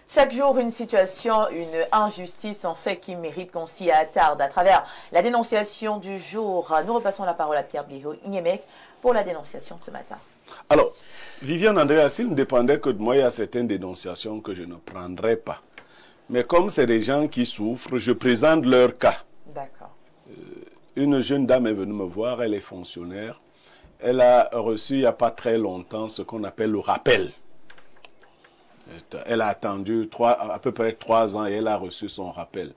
Chaque jour, une situation, une injustice en fait qui mérite qu'on s'y attarde. À travers la dénonciation du jour, nous repassons la parole à Pierre Bliho-Ignemec pour la dénonciation de ce matin. Alors, Viviane Andrea, s'il ne dépendait que de moi, il y a certaines dénonciations que je ne prendrais pas. Mais comme c'est des gens qui souffrent, je présente leur cas. D'accord. Une jeune dame est venue me voir, elle est fonctionnaire. Elle a reçu il n'y a pas très longtemps ce qu'on appelle le rappel. Elle a attendu à peu près 3 ans et elle a reçu son rappel.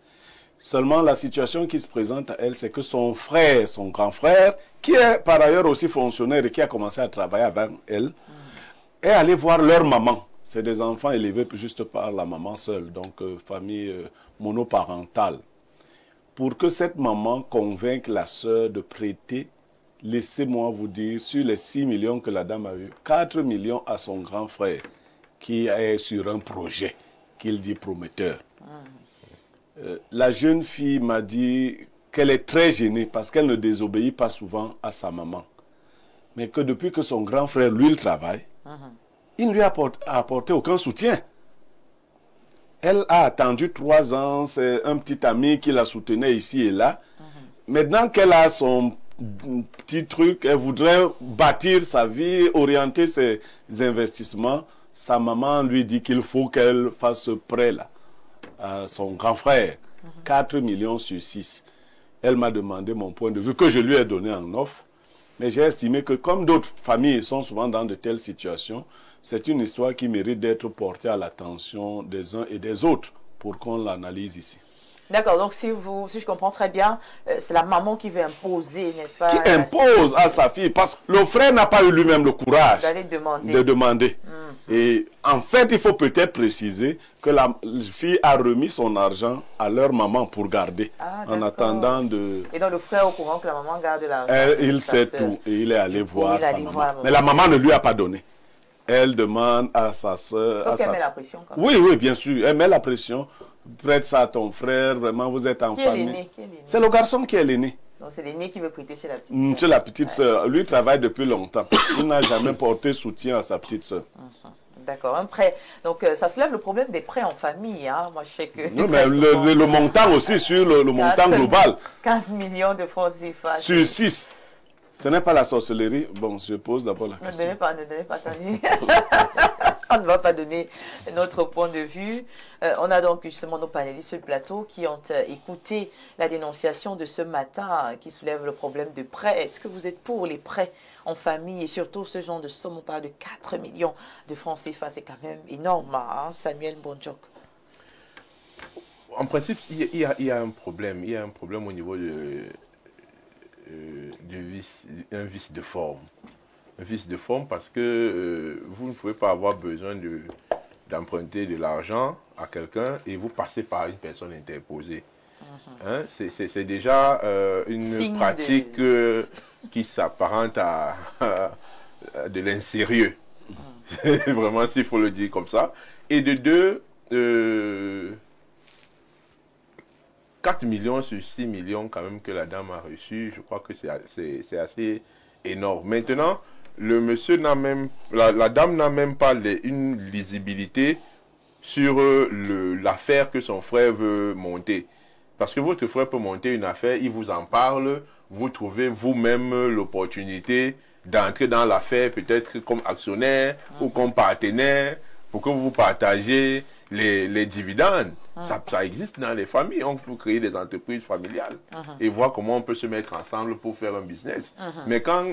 Seulement, la situation qui se présente à elle, c'est que son frère, son grand frère, qui est par ailleurs aussi fonctionnaire et qui a commencé à travailler avec elle, est allé voir leur maman. C'est des enfants élevés juste par la maman seule, donc famille monoparentale. Pour que cette maman convainque la sœur de prêter, laissez-moi vous dire, sur les 6 millions que la dame a eu, 4 millions à son grand frère, qui est sur un projet qu'il dit prometteur. La jeune fille m'a dit qu'elle est très gênée parce qu'elle ne désobéit pas souvent à sa maman. Mais que depuis que son grand frère, lui, il travaille, il ne lui a apporté aucun soutien. Elle a attendu 3 ans, c'est un petit ami qui la soutenait ici et là. Maintenant qu'elle a son petit truc, elle voudrait bâtir sa vie, orienter ses investissements. Sa maman lui dit qu'il faut qu'elle fasse ce prêt-là à son grand frère, 4 millions sur 6. Elle m'a demandé mon point de vue, que je lui ai donné en offre. Mais j'ai estimé que comme d'autres familles sont souvent dans de telles situations, c'est une histoire qui mérite d'être portée à l'attention des uns et des autres pour qu'on l'analyse ici. D'accord, donc si je comprends très bien, c'est la maman qui veut imposer, n'est-ce pas? Qui impose à sa fille, parce que le frère n'a pas eu lui-même le courage de demander. Et en fait, il faut peut-être préciser que la fille a remis son argent à leur maman pour garder, en attendant de... Et donc le frère est au courant que la maman garde l'argent? Il sait tout, et il est allé voir sa maman. Mais la maman ne lui a pas donné. Elle demande à sa soeur... Donc elle met la pression quand même. Oui, oui, bien sûr, elle met la pression. Prête ça à ton frère, vraiment, vous êtes en famille. C'est le garçon qui est l'aîné. Donc c'est l'aîné qui veut prêter chez la petite soeur. Chez la petite soeur. Lui, il travaille depuis longtemps. Il n'a jamais porté soutien à sa petite soeur. D'accord, un prêt. Donc ça soulève le problème des prêts en famille. Hein. Moi, je sais que... Non, mais le montant aussi, sur le montant global. 4 millions de francs CFA. Sur 6. Ce n'est pas la sorcellerie. Bon, je pose d'abord la question. Ne donnez pas ta nuit. On ne va pas donner notre point de vue. On a donc justement nos panélistes sur le plateau qui ont écouté la dénonciation de ce matin qui soulève le problème de prêts. Est-ce que vous êtes pour les prêts en famille et surtout ce genre de somme? On parle de 4 millions de francs CFA, c'est quand même énorme, hein, Samuel Bonjok. En principe, il y a un problème. Il y a un problème au niveau un vice de forme. Un vice de forme parce que vous ne pouvez pas avoir besoin d'emprunter de l'argent à quelqu'un et vous passez par une personne interposée. Hein? C'est déjà une pratique qui s'apparente à de l'insérieux. Vraiment, s'il faut le dire comme ça. Et de deux, 4 millions sur 6 millions quand même que la dame a reçu, je crois que c'est assez énorme. Maintenant, le monsieur n'a même, la dame n'a même pas une lisibilité sur l'affaire que son frère veut monter. Parce que votre frère peut monter une affaire, il vous en parle, vous trouvez vous-même l'opportunité d'entrer dans l'affaire peut-être comme actionnaire ou comme partenaire pour que vous partagiez les dividendes. Ça existe dans les familles. On peut créer des entreprises familiales et voir comment on peut se mettre ensemble pour faire un business. Mais quand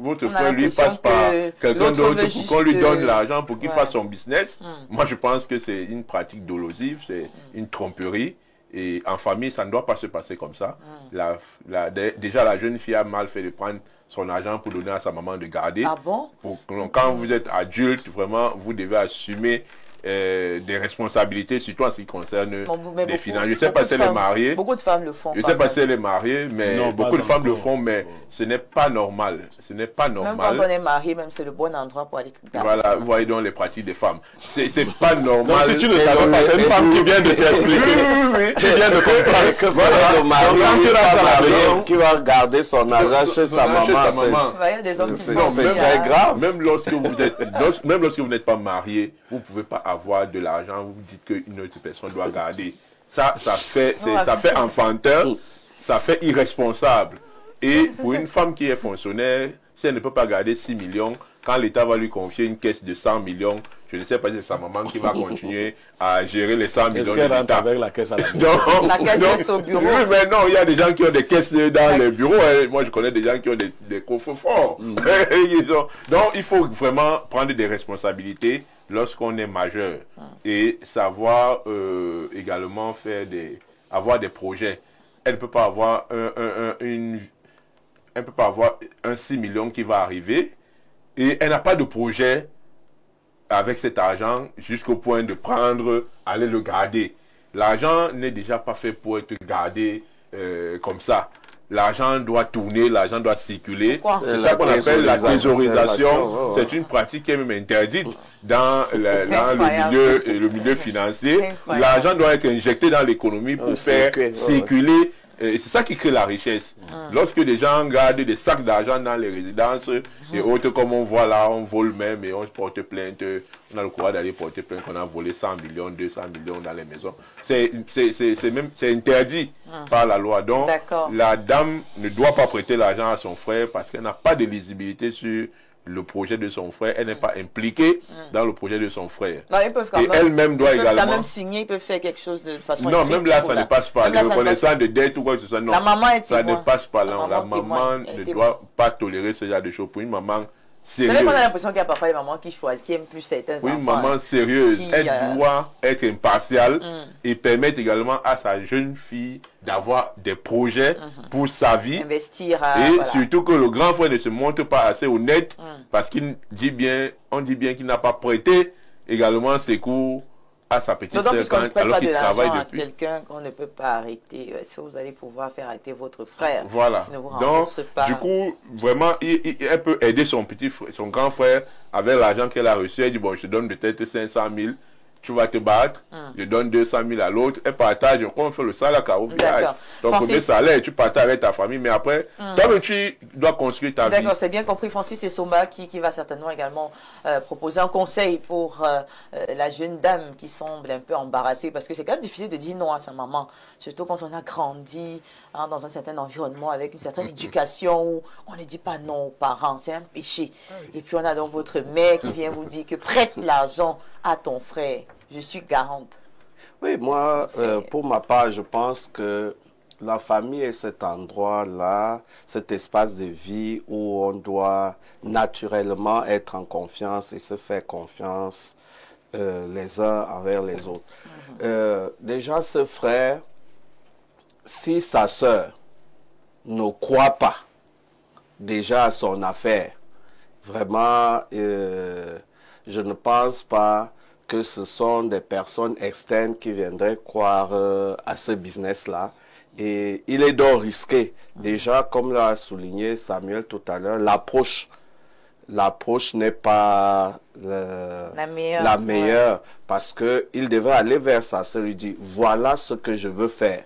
votre frère lui passe par quelqu'un d'autre pour qu'on lui donne l'argent pour qu'il fasse son business, moi je pense que c'est une pratique dolosive, c'est une tromperie. Et en famille, ça ne doit pas se passer comme ça. Déjà, la jeune fille a mal fait de prendre son argent pour donner à sa maman de garder. Ah bon? Quand vous êtes adulte, vraiment, vous devez assumer des responsabilités, surtout en ce qui concerne les finances. Je ne sais pas si elle est mariée. Beaucoup de femmes le font. Je ne sais pas si elle est mariée, mais non, beaucoup de femmes le font, mais ce n'est pas normal. Ce n'est pas normal. Même quand on est marié, même c'est le bon endroit pour aller. Voilà, vous voyez donc les pratiques des femmes. C'est pas normal. Donc si tu ne savais pas, c'est une femme qui vient de t'expliquer. Qui vient de comprendre que voilà, le mari qui va garder son argent chez sa maman. C'est très grave. Même lorsque vous n'êtes pas marié, vous ne pouvez pas avoir de l'argent, vous dites qu'une autre personne doit garder. Ça fait enfantin, ça fait irresponsable. Et pour une femme qui est fonctionnaire, si elle ne peut pas garder 6 millions, quand l'État va lui confier une caisse de 100 millions, je ne sais pas si c'est sa maman qui va continuer à gérer les 100 millions. Est-ce qu'elle rentre avec la caisse à la maison? La caisse reste au bureau. Oui, mais non, il y a des gens qui ont des caisses dans les bureaux. Moi, je connais des gens qui ont des coffres forts. Donc, il faut vraiment prendre des responsabilités lorsqu'on est majeur et savoir également avoir des projets. Elle ne peut pas avoir un 6 millions qui va arriver et elle n'a pas de projet avec cet argent jusqu'au point de aller le garder. L'argent n'est déjà pas fait pour être gardé comme ça. L'argent doit tourner, l'argent doit circuler. C'est ça qu'on appelle la thésaurisation. C'est une pratique qui est même interdite dans le milieu financier. L'argent doit être injecté dans l'économie pour faire circuler. Et c'est ça qui crée la richesse. Lorsque des gens gardent des sacs d'argent dans les résidences et autres, comme on voit là, on vole même et on porte plainte. On a le courage d'aller porter plainte qu'on a volé 100 millions, 200 millions dans les maisons. C'est interdit par la loi. Donc, la dame ne doit pas prêter l'argent à son frère parce qu'elle n'a pas de lisibilité sur le projet de son frère, elle n'est pas impliquée dans le projet de son frère. Non, ils peuvent elle-même doit également... quand même signer, ils peuvent faire quelque chose de façon non, même là, ça ne passe pas. Le reconnaissance de dette ou quoi que ce soit, non. La maman est ça ne passe pas là. La maman ne doit pas tolérer ce genre de choses. Pour une maman sérieuse... On a l'impression qu'il y a parfois des mamans qui choisissent, qui aiment plus certains enfants. Pour une maman sérieuse, elle doit être impartiale et permettre également à sa jeune fille d'avoir des projets pour sa vie. Investir surtout que le grand frère ne se montre pas assez honnête parce qu'on dit bien qu'il n'a pas prêté également ses cours à sa petite sœur alors qu'il travaille depuis. Quelqu'un qu'on ne peut pas arrêter. Est-ce que vous allez pouvoir faire arrêter votre frère? Voilà. Donc, du coup, vraiment, elle peut aider son grand frère avec l'argent qu'elle a reçu. Elle dit, bon, je te donne peut-être 500 000. Tu vas te battre, je donne 200 000 à l'autre, et partage, on fait le salaire au village. Ton premier salaire, tu partages avec ta famille, mais après, toi-même, tu dois construire ta vie. D'accord, c'est bien compris. Francis Essomba qui va certainement également proposer un conseil pour la jeune dame qui semble un peu embarrassée, parce que c'est quand même difficile de dire non à sa maman, surtout quand on a grandi dans un certain environnement, avec une certaine éducation où on ne dit pas non aux parents, c'est un péché. Et puis on a donc votre mère qui vient vous dire que prête l'argent à ton frère. Je suis garante. Oui, moi, pour ma part, je pense que la famille est cet endroit-là, cet espace de vie où on doit naturellement être en confiance et se faire confiance les uns envers les autres. Déjà, ce frère, si sa sœur ne croit pas déjà à son affaire, vraiment, je ne pense pas que ce sont des personnes externes qui viendraient croire à ce business-là. Et il est donc risqué. Déjà, comme l'a souligné Samuel tout à l'heure, l'approche n'est pas la meilleure parce qu'il devrait aller vers sa sœur et lui dire, voilà ce que je veux faire.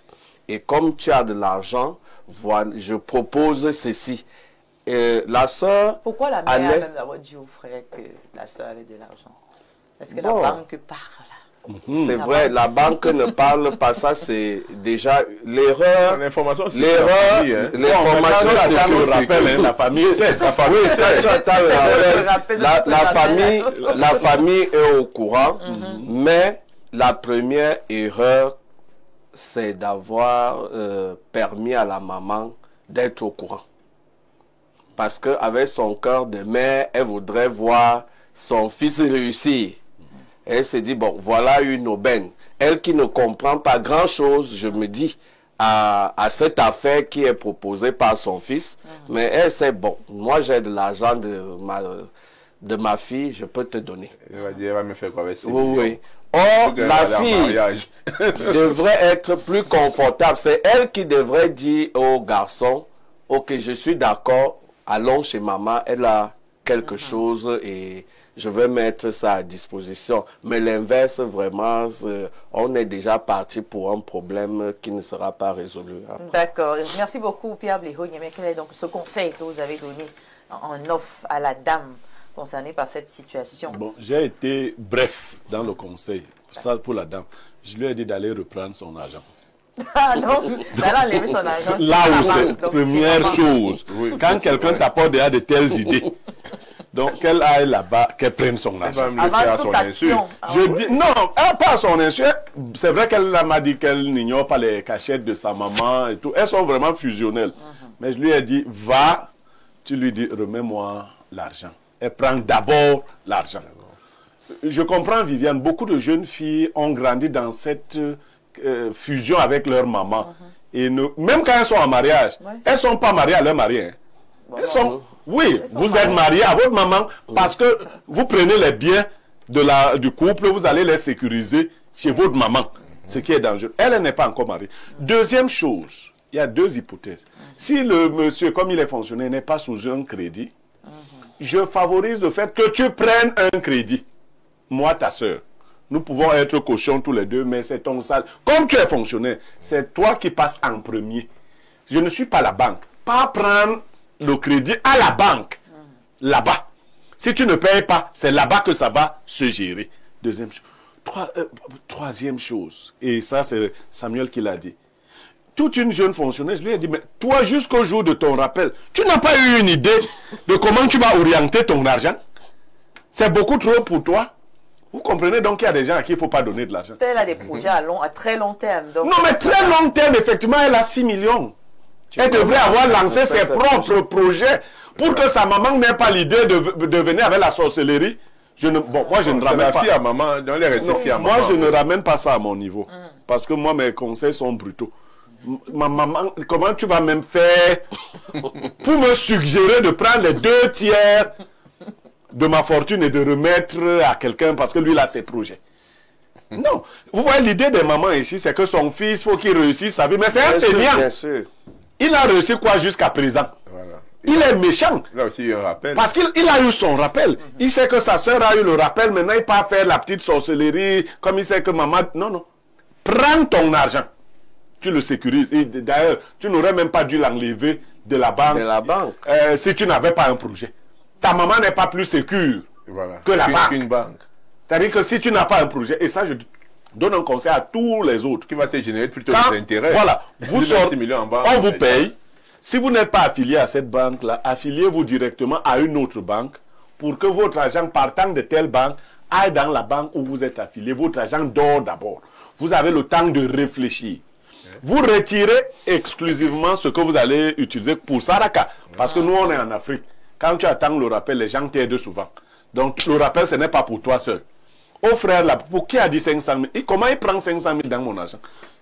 Et comme tu as de l'argent, voilà, je propose ceci. Et la sœur... Pourquoi la mère a même d'abord dit au frère que la sœur avait de l'argent? Est-ce que la banque parle? C'est vrai, la banque ne parle pas, ça c'est déjà l'erreur. L'information, c'est la famille, c'est la famille. La famille est au courant, mais la première erreur, c'est d'avoir permis à la maman d'être au courant. Parce qu'avec son cœur de mère, elle voudrait voir son fils réussir. Elle se dit, bon, voilà une aubaine. Elle qui ne comprend pas grand-chose, je me dis, à cette affaire qui est proposée par son fils. Mais elle sait, bon, moi j'ai de l'argent de ma fille, je peux te donner. Elle va me faire quoi avec ça? Oui. Or, la fille devrait être plus confortable. C'est elle qui devrait dire au garçon, ok, je suis d'accord, allons chez maman, elle a quelque chose et... je vais mettre ça à disposition. Mais l'inverse, vraiment, on est déjà parti pour un problème qui ne sera pas résolu. D'accord. Merci beaucoup, Pierre Blého. Quel est donc ce conseil que vous avez donné en offre à la dame concernés par cette situation? Bon, j'ai été bref dans le conseil. Ça pour la dame. Je lui ai dit d'aller reprendre son argent. Ah non, elle a enlevé son argent. Là où c'est première chose. Oui, Quand quelqu'un t'apporte déjà de telles idées, donc qu'elle aille là-bas, qu'elle prenne son Elle va argent. me le faire à son insu. Je dis, non, pas à son insu. C'est vrai qu'elle m'a dit qu'elle n'ignore pas les cachettes de sa maman et tout. Elles sont vraiment fusionnelles. Mais je lui ai dit, va, tu lui dis, remets-moi l'argent. Elle prend d'abord l'argent. Je comprends, Viviane, beaucoup de jeunes filles ont grandi dans cette fusion avec leur maman. Et même quand elles sont en mariage, elles ne sont pas mariées à leur mari. Hein. Elles sont, oui, vous êtes mariés à votre maman parce que vous prenez les biens du couple, vous allez les sécuriser chez votre maman, ce qui est dangereux. Elle n'est pas encore mariée. Deuxième chose, il y a deux hypothèses. Si le monsieur, comme il est fonctionnaire, n'est pas sous un crédit, je favorise le fait que tu prennes un crédit. Moi, ta soeur. Nous pouvons être cautions tous les deux, mais c'est ton sale. Comme tu es fonctionnaire, c'est toi qui passes en premier. Je ne suis pas la banque. Pas prendre le crédit à la banque, là-bas. Si tu ne payes pas, c'est là-bas que ça va se gérer. Deuxième chose. Troisième chose, et ça c'est Samuel qui l'a dit. Toute une jeune fonctionnaire, je lui ai dit, mais toi jusqu'au jour de ton rappel, tu n'as pas eu une idée de comment tu vas orienter ton argent? C'est beaucoup trop pour toi. Vous comprenez donc qu'il y a des gens à qui il ne faut pas donner de l'argent. Elle a des projets à très long terme. Donc non, mais très long terme, effectivement, elle a 6 millions. Elle devrait avoir lancé ses propres projets pour que sa maman n'ait pas l'idée de venir avec la sorcellerie. Moi, je ne ramène pas. Fille à maman, dans les récits fille à maman. Moi, je ne ramène pas ça à mon niveau. Parce que moi, mes conseils sont brutaux. Ma maman, comment tu vas même faire pour me suggérer de prendre les 2/3 de ma fortune et de remettre à quelqu'un parce que lui, il a ses projets? Non. Vous voyez, l'idée des mamans ici, c'est que son fils, il faut qu'il réussisse sa vie. Mais c'est un fainéant. Bien sûr. Il a réussi quoi jusqu'à présent? Voilà. Il est méchant. Là aussi, il y a un rappel. Parce qu'il a eu son rappel. Il sait que sa soeur a eu le rappel. Maintenant, il part faire la petite sorcellerie. Comme il sait que maman... Non, non. Prends ton argent. Tu le sécurises. Et d'ailleurs, tu n'aurais même pas dû l'enlever de la banque. De la banque. Si tu n'avais pas un projet. Ta maman n'est pas plus sécure que la banque. Qu'une banque. C'est-à-dire que si tu n'as pas un projet, et ça, je donne un conseil à tous les autres. Qui va te générer plutôt Quand, des intérêts. voilà, vous sortez, millions en banque, on vous paye. Si vous n'êtes pas affilié à cette banque-là, affiliez-vous directement à une autre banque pour que votre argent partant de telle banque aille dans la banque où vous êtes affilié. Votre argent dort d'abord. Vous avez le temps de réfléchir. Vous retirez exclusivement ce que vous allez utiliser pour Saraka. Parce que nous, on est en Afrique. Quand tu attends le rappel, les gens t'aident souvent. Donc, le rappel, ce n'est pas pour toi seul. Au frère, là, pour qui a dit 500 000? Et comment il prend 500 000 dans mon argent?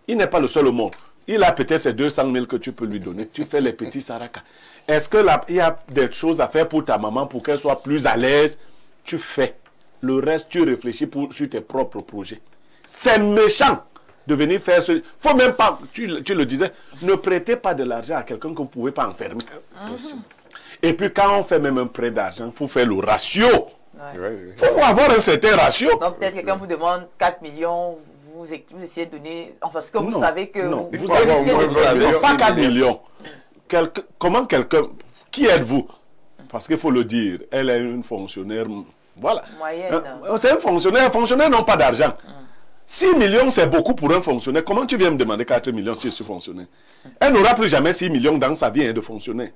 Il n'est pas le seul au monde. Il a peut-être ces 200 000 que tu peux lui donner. Tu fais les petits Saraka. Est-ce qu'il y a des choses à faire pour ta maman pour qu'elle soit plus à l'aise? Tu fais. Le reste, tu réfléchis sur tes propres projets. C'est méchant de venir faire ce... Faut même pas, tu le disais, ne prêtez pas de l'argent à quelqu'un que vous ne pouvez pas enfermer. Et puis quand on fait même un prêt d'argent, il faut faire le ratio. Il faut avoir un certain ratio. Donc peut-être quelqu'un vous demande 4 millions, vous essayez de donner... Enfin, ce que vous savez que non, vous avez risqué de donner. Pas 4 millions. Comment quelqu'un... Qui êtes-vous? Parce qu'il faut le dire, elle est une fonctionnaire... Voilà. Moyenne. C'est un fonctionnaire. Les fonctionnaires n'ont pas d'argent. 6 millions, c'est beaucoup pour un fonctionnaire. Comment tu viens me demander 4 millions si je suis fonctionnaire? Elle n'aura plus jamais 6 millions dans sa vie de fonctionnaire.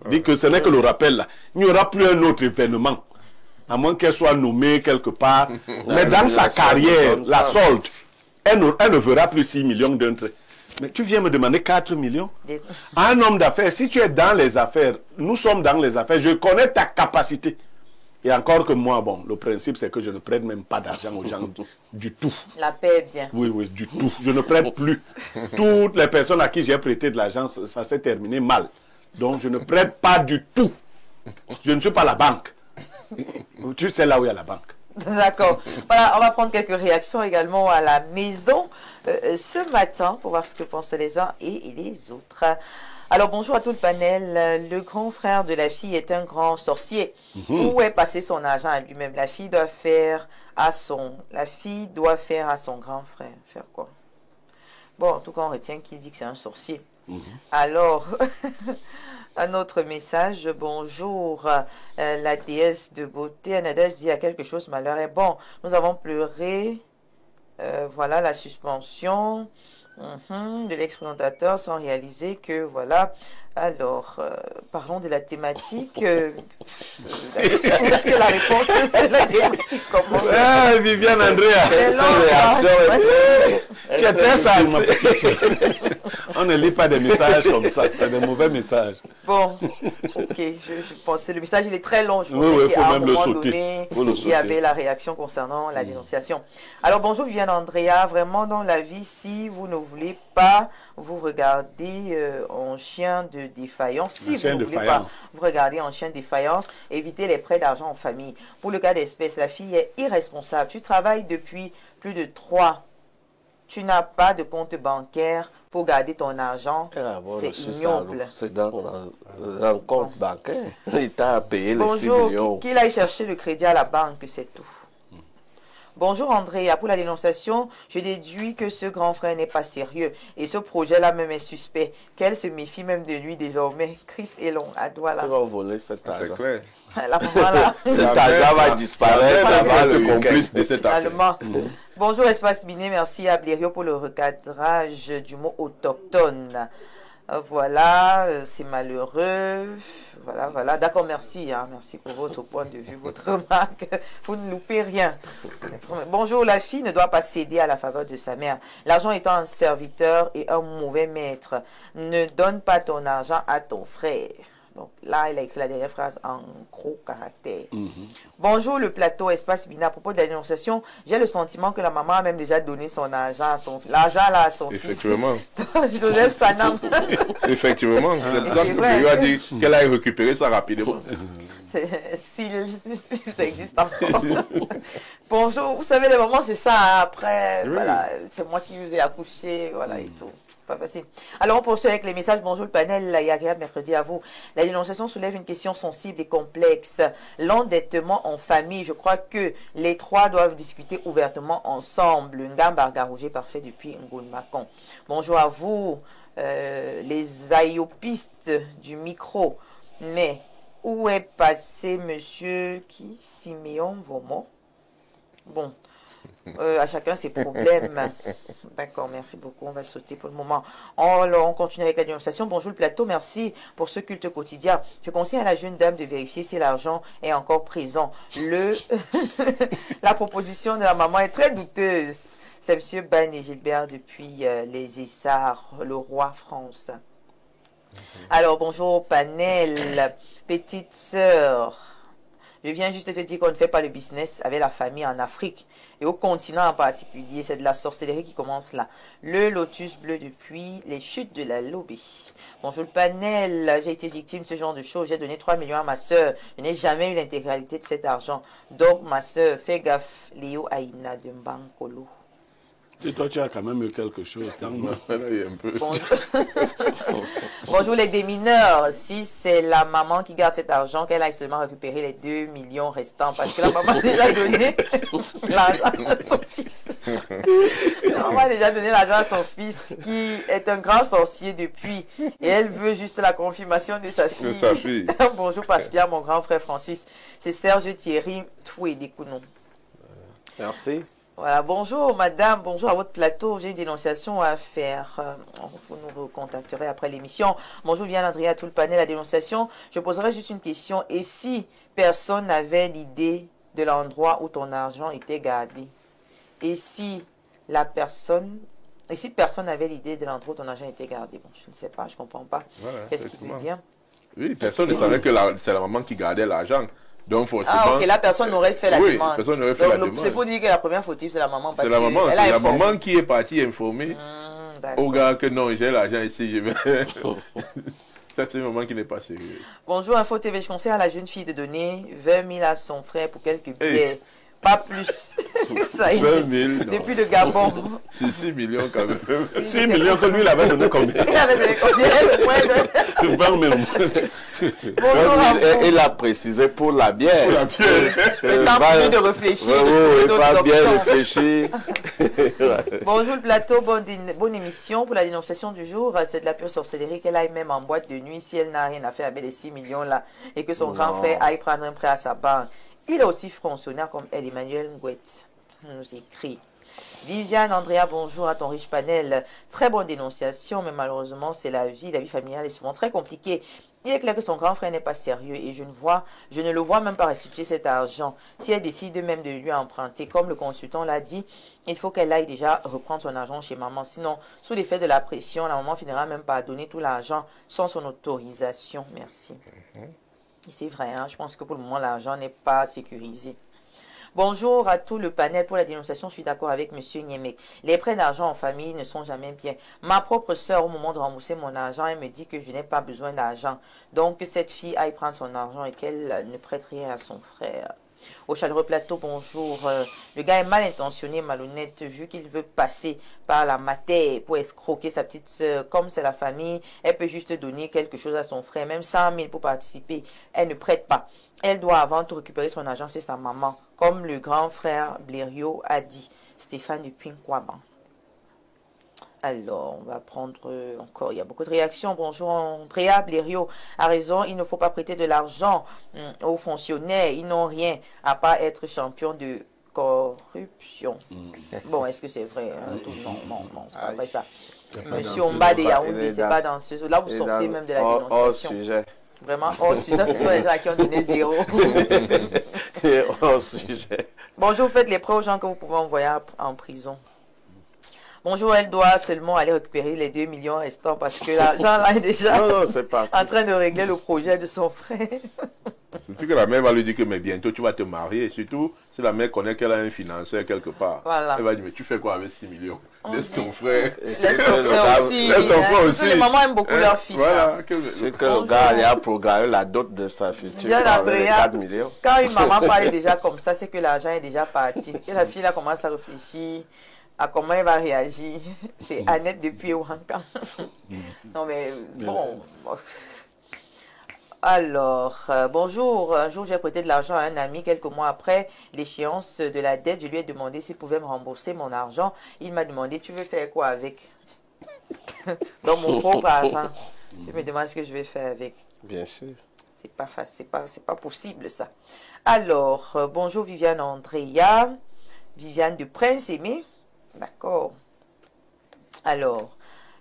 Dit que ce n'est que le rappel là. Il n'y aura plus un autre événement. À moins qu'elle soit nommée quelque part. Mais dans sa carrière, la solde, elle ne verra plus 6 millions d'un trait. Mais tu viens me demander 4 millions? Un homme d'affaires, si tu es dans les affaires, nous sommes dans les affaires, je connais ta capacité. Et encore que moi, bon, le principe c'est que je ne prête même pas d'argent aux gens du tout. La paix est bien. Oui, oui, du tout. Je ne prête plus. Toutes les personnes à qui j'ai prêté de l'argent, ça s'est terminé mal. Donc je ne prête pas du tout. Je ne suis pas la banque. Tu sais là où il y a la banque. D'accord. Voilà, on va prendre quelques réactions également à la maison ce matin pour voir ce que pensent les uns et les autres. Alors bonjour à tout le panel. Le grand frère de la fille est un grand sorcier. Où est passé son argent à lui-même? La fille doit faire à son grand frère. Faire quoi? Bon, en tout cas, on retient qu'il dit que c'est un sorcier. Alors, un autre message. Bonjour, la déesse de beauté. Anadège dit à quelque chose, malheur est bon. Nous avons pleuré. Voilà la suspension de l'expérimentateur sans réaliser que, voilà. Alors, parlons de la thématique. Est-ce que la réponse de la thématique commence? Viviane Andrea, tu es très sage, ma petite soeur. On ne lit pas des messages comme ça, c'est des mauvais messages. Bon, ok, je pensais, le message il est très long, je pensais Oui, qu'à un même le moment sauter. donné, il y avait la réaction concernant la dénonciation. Alors bonjour Viviane Andrea, vraiment dans la vie, si vous ne voulez pas vous regarder en chien de défaillance, si vous ne voulez pas vous regarder en chien de défaillance, évitez les prêts d'argent en famille. Pour le cas d'espèce, la fille est irresponsable, tu travailles depuis plus de 3, tu n'as pas de compte bancaire pour garder ton argent, c'est ignoble. C'est dans un compte bancaire. L'État a payé les 6 millions. Bonjour, qu'il aille chercher le crédit à la banque, c'est tout. Bonjour Andrea, pour la dénonciation, je déduis que ce grand frère n'est pas sérieux et ce projet-là même est suspect. Qu'elle se méfie même de lui désormais. Chris Elon à Douala. Ils vont voler cet argent. C'est clair. La maman là. Cet argent va disparaître avant le complice de cette affaire. Bonjour Espace Biné, merci à Blériot pour le recadrage du mot autochtone. Voilà, c'est malheureux. Voilà. D'accord, merci. Merci pour votre point de vue, votre remarque. Vous ne loupez rien. Bonjour, la fille ne doit pas céder à la faveur de sa mère. L'argent étant un serviteur et un mauvais maître. Ne donne pas ton argent à ton frère. Donc là, il a écrit la dernière phrase en gros caractère. Bonjour le plateau Espace Bina. À propos de la dénonciation, j'ai le sentiment que la maman a même déjà donné son argent à son fils. L'argent là à son Effectivement. fils. Joseph Sanam. Effectivement. Il lui a dit qu'elle aille récupérer ça rapidement. Si ça existe encore. Bonjour, vous savez, les moments, c'est ça. Après, voilà, c'est moi qui vous ai accouché, voilà et tout. Pas facile. Alors, on poursuit avec les messages. Bonjour le panel, agréable mercredi à vous. La dénonciation soulève une question sensible et complexe. L'endettement en famille, je crois que les trois doivent discuter ouvertement ensemble. Ngamba Garougé, parfait depuis Ngoulmakon. Bonjour à vous, les ayopistes du micro. Mais où est passé monsieur Siméon Vomo? Bon. À chacun ses problèmes. D'accord, merci beaucoup. On va sauter pour le moment. On continue avec la dénonciation. Bonjour le plateau, merci pour ce culte quotidien. Je conseille à la jeune dame de vérifier si l'argent est encore présent. La proposition de la maman est très douteuse. C'est M. Ban et Gilbert depuis les Essarts, le roi France. Alors, bonjour panel, petite sœur. Je viens juste te dire qu'on ne fait pas le business avec la famille en Afrique et au continent en particulier. C'est de la sorcellerie qui commence là. Le lotus bleu depuis les chutes de la Lobé. Bonjour le panel. J'ai été victime de ce genre de choses. J'ai donné 3 millions à ma soeur. Je n'ai jamais eu l'intégralité de cet argent. Donc ma soeur, fais gaffe. Léo Aïna de Mbankolo. Et toi, tu as quand même eu quelque chose. Bonjour les démineurs. Si c'est la maman qui garde cet argent, qu'elle aille seulement récupérer les 2 millions restants. Parce que la maman a déjà donné l'argent à son fils. La maman a déjà donné l'argent à son fils, qui est un grand sorcier depuis. Et elle veut juste la confirmation de sa fille. Bonjour particulièrement mon grand frère Francis. C'est Serge Thierry Foué Dekounou. Merci. Voilà, bonjour madame, bonjour à votre plateau, j'ai une dénonciation à faire. Vous nous recontacterez après l'émission. Bonjour Viviane Andrea, tout le panel, la dénonciation. Je poserai juste une question. Et si personne n'avait l'idée de l'endroit où ton argent était gardé? Et si personne n'avait l'idée de l'endroit où ton argent était gardé? Bon, je ne sais pas, je ne comprends pas. Voilà, qu'est-ce qu'il veut dire? Oui, personne ne savait que c'est la maman qui gardait l'argent. Donc forcément, ok, là personne n'aurait fait la demande. Personne n'aurait fait la demande. C'est pour dire que la première fautive, c'est la maman. C'est la maman, c'est la maman qui est partie informer au gars que non, j'ai l'argent ici, je vais. Ça, c'est une maman qui n'est pas sérieuse. Bonjour, Info TV, je conseille à la jeune fille de donner 20 000 à son frère pour quelques billets. Pas plus. Ça y est. 20 000, non. Depuis le Gabon. C'est 6 millions quand même. 6 millions que lui, il avait donné combien? Il avait donné combien? Moins de... 20 000. Bonjour à vous. Il a précisé pour la bière. Pour la bière. Le temps pour lui de réfléchir, de Oui, trouver oui, d'autres pas bien options. réfléchi. Bonjour le plateau, bonne émission pour la dénonciation du jour. C'est de la pure sorcellerie qu'elle aille même en boîte de nuit si elle n'a rien à faire avec les 6 millions là et que son grand frère aille prendre un prêt à sa banque. Il est aussi fonctionnaire comme elle, Emmanuel Ngouette nous écrit. Viviane, Andrea, bonjour à ton riche panel. Très bonne dénonciation, mais malheureusement, c'est la vie familiale est souvent très compliquée. Il est clair que son grand frère n'est pas sérieux et je ne le vois même pas restituer cet argent. Si elle décide même de lui emprunter, comme le consultant l'a dit, il faut qu'elle aille déjà reprendre son argent chez maman. Sinon, sous l'effet de la pression, la maman finira même par donner tout l'argent sans son autorisation. Merci. Et c'est vrai, hein, je pense que pour le moment, l'argent n'est pas sécurisé. Bonjour à tout le panel pour la dénonciation. Je suis d'accord avec M. Niemek. Les prêts d'argent en famille ne sont jamais bien. Ma propre soeur, au moment de rembourser mon argent, elle me dit que je n'ai pas besoin d'argent. Donc, que cette fille aille prendre son argent et qu'elle ne prête rien à son frère. Au chaleureux plateau, bonjour. Le gars est mal intentionné, malhonnête, vu qu'il veut passer par la matière pour escroquer sa petite soeur. Comme c'est la famille, elle peut juste donner quelque chose à son frère, même 100 000 pour participer. Elle ne prête pas. Elle doit avant tout récupérer son argent, c'est sa maman. Comme le grand frère Blériot a dit. Stéphane depuis Nkwaban. Alors, on va prendre encore, il y a beaucoup de réactions. Bonjour, Andrea Blériot a raison, il ne faut pas prêter de l'argent aux fonctionnaires. Ils n'ont rien à part être champion de corruption. Bon, est-ce que c'est vrai? Non, c'est pas vrai ça. Monsieur Ombade Yaoundé, c'est pas dans ce... Là, vous sortez même de la dénonciation. Sujet. Vraiment, hors sujet, ce sont les gens qui ont donné 0. Hors sujet. Bonjour, faites les prêts aux gens que vous pouvez envoyer en prison. Bonjour, elle doit seulement aller récupérer les 2 millions restants parce que l'argent là est déjà en train de régler le projet de son frère. Surtout que la mère va lui dire que mais bientôt tu vas te marier. Et surtout, si la mère connaît qu'elle a un financier quelque part, voilà. Elle va dire mais tu fais quoi avec 6 millions? Laisse ton frère. Laisse ton frère aussi. Laisse ton frère aussi. Les mamans aiment beaucoup leur fils. Voilà. C'est que le gars il a programmé la dot de sa future avec 4 millions. Quand une maman parle déjà comme ça, c'est que l'argent est déjà parti. Et la fille là commence à réfléchir à comment elle va réagir. C'est Annette depuis Ouankan. Non mais bon. Alors, bonjour. Un jour, j'ai prêté de l'argent à un ami. Quelques mois après l'échéance de la dette, je lui ai demandé s'il pouvait me rembourser mon argent. Il m'a demandé, tu veux faire quoi avec? Donc, mon propre argent. Je me demande ce que je vais faire avec. Bien sûr. C'est pas facile, c'est pas possible ça. Alors, bonjour Viviane Andrea. Viviane de Prince Aimé. D'accord. Alors,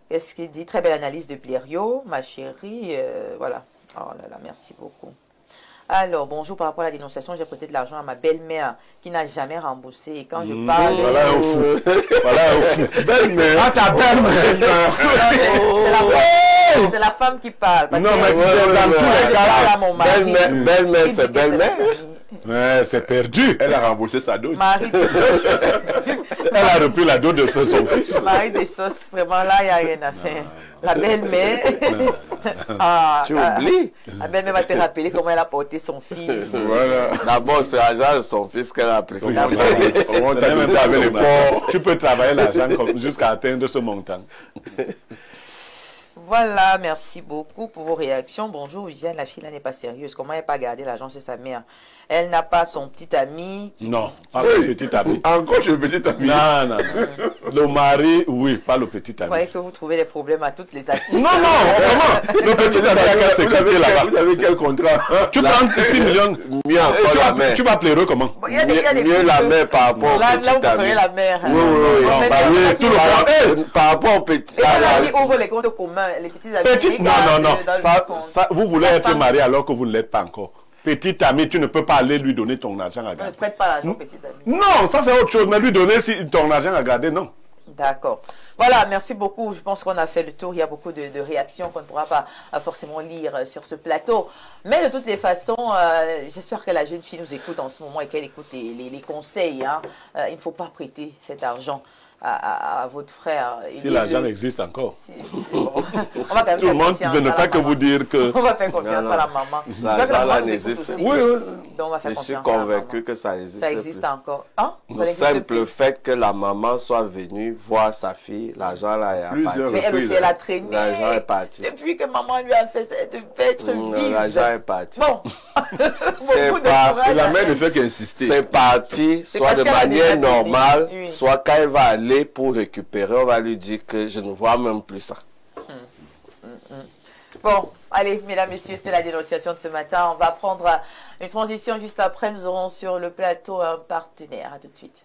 qu'est-ce qu'il dit? Très belle analyse de Blériot, ma chérie. Voilà. Oh là là, merci beaucoup. Alors, bonjour, par rapport à la dénonciation, j'ai prêté de l'argent à ma belle-mère qui n'a jamais remboursé. Et quand je parle... Voilà au fou. Voilà au fou. Belle-mère. Ah, ta belle-mère. C'est la femme qui parle. Parce non, mais dans tous les cas, à mon mari. Belle-mère, c'est belle-mère. Ouais, c'est perdu. Elle a remboursé sa dot. Marie de sauce. Elle a repris la dot de son fils. Marie de sauce, vraiment là, il n'y a rien à faire. La belle-mère. Tu oublies. La belle-mère va te rappeler comment elle a porté son fils. Voilà. D'abord, c'est l'argent de son fils qu'elle a pris. Tu peux travailler l'argent jusqu'à atteindre ce montant. Voilà, merci beaucoup pour vos réactions. Bonjour Viviane, la fille là n'est pas sérieuse. Comment elle n'a pas gardé l'argent, c'est sa mère. Elle n'a pas son petit ami. Non, pas le petit ami. Encore chez le petit ami. Non. Le mari, oui, pas le petit ami. Vous voyez que vous trouvez des problèmes à toutes les astuces. Non, vraiment. Le petit ami a quelle sécurité là-bas? Vous avez quel contrat? Tu prends 6 millions. Mieux encore la mère. Tu vas pleurer comment? Bon, il y a des Mieux la mère par rapport au là, petit là, vous ami. préférez la mère. Oui, oui, oui. Mais tout le monde. Par rapport au petit et là, qui ouvre les comptes communs, les petits amis. Petit, non. Vous voulez être marié alors que vous ne l'êtes pas encore. Petit ami, tu ne peux pas aller lui donner ton argent à garder. Ne prête pas l'argent, petit ami. Non, ça c'est autre chose. Mais lui donner ton argent à garder, non. D'accord. Voilà, merci beaucoup. Je pense qu'on a fait le tour. Il y a beaucoup de réactions qu'on ne pourra pas forcément lire sur ce plateau. Mais de toutes les façons, j'espère que la jeune fille nous écoute en ce moment et qu'elle écoute les conseils. Hein. Il ne faut pas prêter cet argent à votre frère. Si l'argent existe encore. On va quand même Tout le monde faire ne peut confiance à pas la que vous maman. dire que... On va faire confiance Non, à la maman. L'argent là nous n'existe écoute aussi. Oui, oui. Donc on va faire Je suis confiance à la maman. convaincu que ça existe. Ça existe plus. encore. Hein? Ça Le n'existe simple plus. fait que la maman soit venue voir sa fille, l'argent là est Plusieurs parti. Mais elle aussi, elle a traîné. L'argent est parti. Depuis que maman lui a fait ça, elle devait être vive. L'argent est parti. Bon. C'est Beaucoup de pas- courage. Et la mère ne fait qu'insister. C'est parti, C'est soit parce de qu'elle a déjà manière donné. normale, Oui. soit quand elle va aller pour récupérer, on va lui dire que je ne vois même plus ça. Bon, allez, mesdames, messieurs, c'était la dénonciation de ce matin. On va prendre une transition juste après. Nous aurons sur le plateau un partenaire. À tout de suite.